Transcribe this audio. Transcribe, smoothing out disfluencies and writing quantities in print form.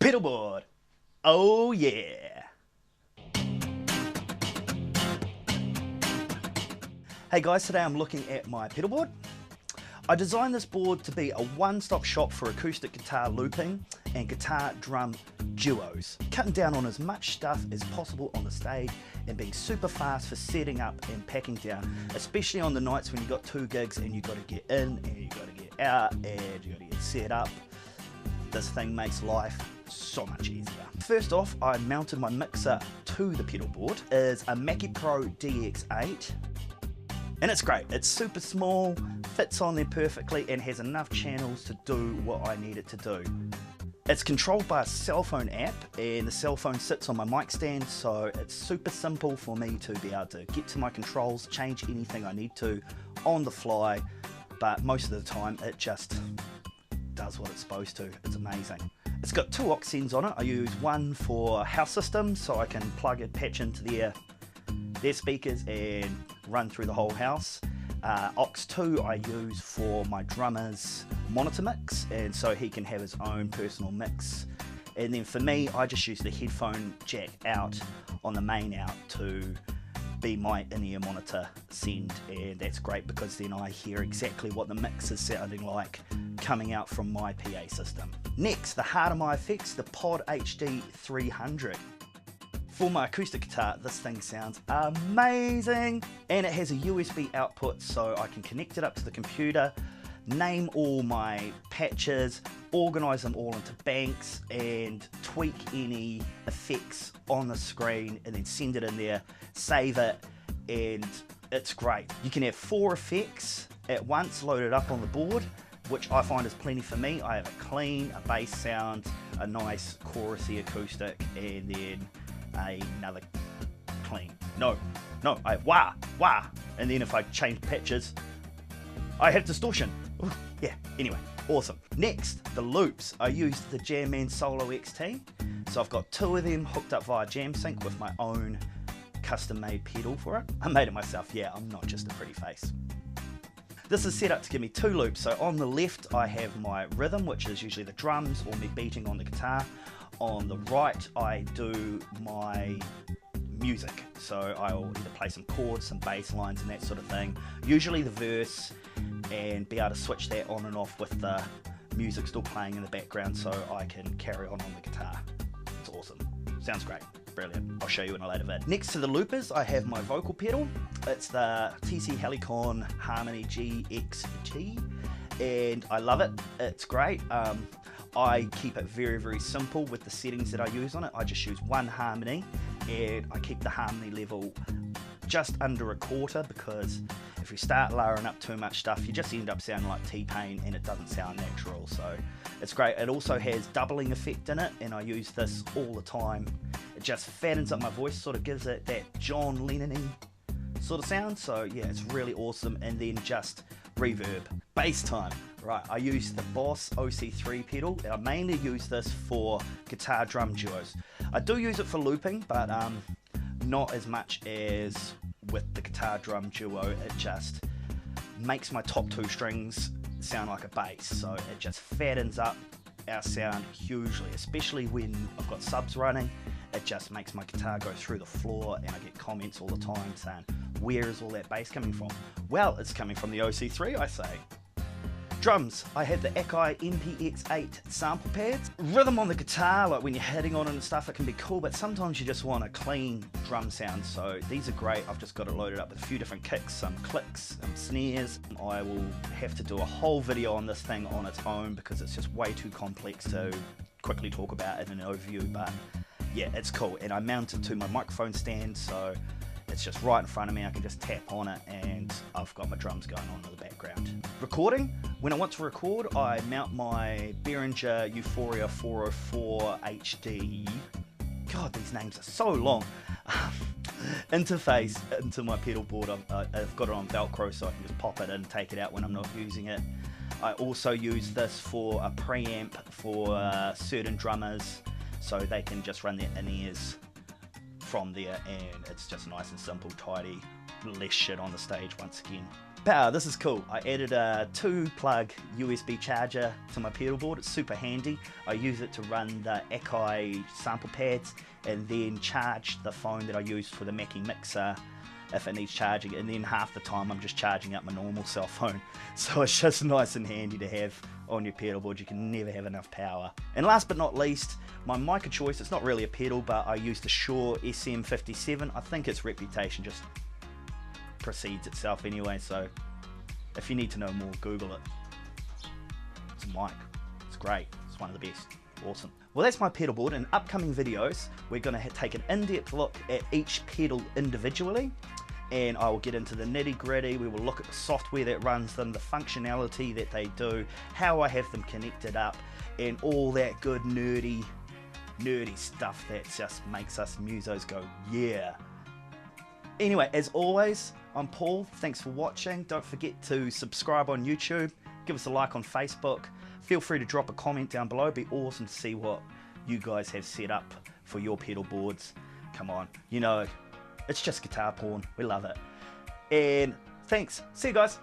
pedal board. Oh yeah. Hey guys, today I'm looking at my pedal board. I designed this board to be a one-stop shop for acoustic guitar looping and guitar drum duos, cutting down on as much stuff as possible on the stage and being super fast for setting up and packing down, especially on the nights when you got 2 gigs and you got to get in and you got to get out and you got to get set up. This thing makes life so much easier. First off, I mounted my mixer to the pedal board. It's a Mackie Pro DX8. And it's great. It's super small, fits on there perfectly, and has enough channels to do what I need it to do. It's controlled by a cell phone app, and the cell phone sits on my mic stand, so it's super simple for me to be able to get to my controls, change anything I need to on the fly, but most of the time it just does what it's supposed to. It's amazing. It's got 2 aux sends on it. I use one for house systems, so I can plug a patch into their speakers and run through the whole house. Aux 2 I use for my drummer's monitor mix, and so he can have his own personal mix. And then for me, I just use the headphone jack out on the main out to be my in-ear monitor send, and that's great because then I hear exactly what the mix is sounding like coming out from my PA system. Next, the heart of my effects, the Pod HD 300. For my acoustic guitar, this thing sounds amazing, and it has a USB output so I can connect it up to the computer, name all my patches, organize them all into banks, and tweak any effects on the screen, and then send it in there, save it, and it's great. You can have 4 effects at once loaded up on the board, which I find is plenty for me. I have a clean, a bass sound, a nice chorusy acoustic, and then another clean. I have wah, and then if I change pitches, I have distortion. Ooh, yeah, anyway, awesome. Next, the loops. I used the Jamman Solo XT, so I've got 2 of them hooked up via JamSync with my own custom-made pedal for it. I made it myself, yeah, I'm not just a pretty face. This is set up to give me 2 loops, so on the left I have my rhythm, which is usually the drums or me beating on the guitar. On the right I do my music, so I'll either play some chords, some bass lines and that sort of thing, usually the verse, and be able to switch that on and off with the music still playing in the background so I can carry on the guitar. It's awesome. Sounds great. Brilliant. I'll show you in a later vid. Next to the loopers I have my vocal pedal. It's the TC Helicon Harmony GXG, and I love it. It's great. I keep it very, very simple with the settings that I use on it. I just use one harmony, and I keep the harmony level just under 1/4, because if you start lowering up too much stuff, you just end up sounding like T-Pain and it doesn't sound natural. So it's great. It also has doubling effect in it, and I use this all the time. It just fattens up my voice, sort of gives it that John Lennon-y sort of sound. So yeah, it's really awesome. And then just reverb. Bass time. Right, I use the Boss OC3 pedal. I mainly use this for guitar drum duos. I do use it for looping, but not as much as with the guitar drum duo. It just makes my top 2 strings sound like a bass, so it just fattens up our sound hugely, especially when I've got subs running. It just makes my guitar go through the floor, and I get comments all the time saying, where is all that bass coming from? Well, it's coming from the OC3, I say. Drums, I have the Akai MPX8 sample pads. Rhythm on the guitar, like when you're hitting on it and stuff, it can be cool, but sometimes you just want a clean drum sound, so these are great. I've just got it loaded up with a few different kicks, some clicks, some snares. I will have to do a whole video on this thing on its own because it's just way too complex to quickly talk about in an overview, but yeah, it's cool. And I mount it to my microphone stand, so it's just right in front of me. I can just tap on it and I've got my drums going on in the background. Recording, when I want to record, I mount my Behringer u-phoria 404 HD. God, these names are so long. Interface into my pedal board. I've got it on Velcro so I can just pop it in, take it out when I'm not using it. I also use this for a preamp for certain drummers, so they can just run their in-ears from there, and it's just nice and simple, tidy, less shit on the stage once again. Power, this is cool. I added a 2-plug USB charger to my pedal board. It's super handy. I use it to run the Akai sample pads and then charge the phone that I use for the Mackie mixer if it needs charging, and then half the time I'm just charging up my normal cell phone. So it's just nice and handy to have on your pedal board. You can never have enough power. And last but not least, my mic of choice. It's not really a pedal, but I use the Shure SM57. I think its reputation just precedes itself anyway, so if you need to know more, Google it. It's a mic. It's great. It's one of the best. Awesome. Well, that's my pedal board. In upcoming videos, we're going to take an in-depth look at each pedal individually, and I will get into the nitty-gritty. We will look at the software that runs them, the functionality that they do, how I have them connected up, and all that good nerdy stuff that just makes us musos go, yeah. Anyway, as always, I'm Paul. Thanks for watching. Don't forget to subscribe on YouTube. Give us a like on Facebook. Feel free to drop a comment down below. It'd be awesome to see what you guys have set up for your pedal boards. Come on, you know, it's just guitar porn. We love it. And thanks. See you guys.